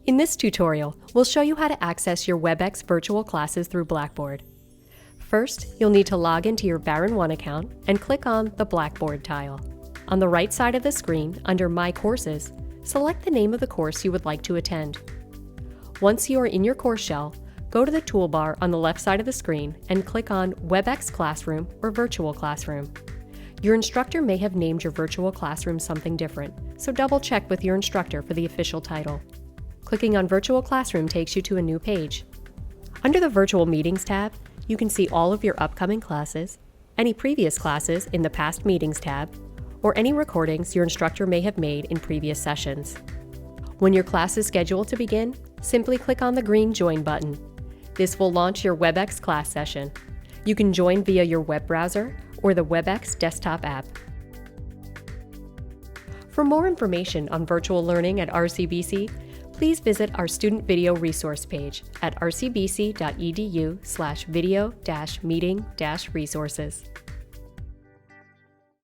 In this tutorial, we'll show you how to access your Webex virtual classes through Blackboard. First, you'll need to log into your Baron 1 account and click on the Blackboard tile. On the right side of the screen, under My Courses, select the name of the course you would like to attend. Once you are in your course shell, go to the toolbar on the left side of the screen and click on Webex Classroom or Virtual Classroom. Your instructor may have named your virtual classroom something different, so double check with your instructor for the official title. Clicking on Virtual Classroom takes you to a new page. Under the Virtual Meetings tab, you can see all of your upcoming classes, any previous classes in the Past Meetings tab, or any recordings your instructor may have made in previous sessions. When your class is scheduled to begin, simply click on the green Join button. This will launch your Webex class session. You can join via your web browser or the Webex desktop app. For more information on virtual learning at RCBC, please visit our student video resource page at rcbc.edu/video-meeting-resources.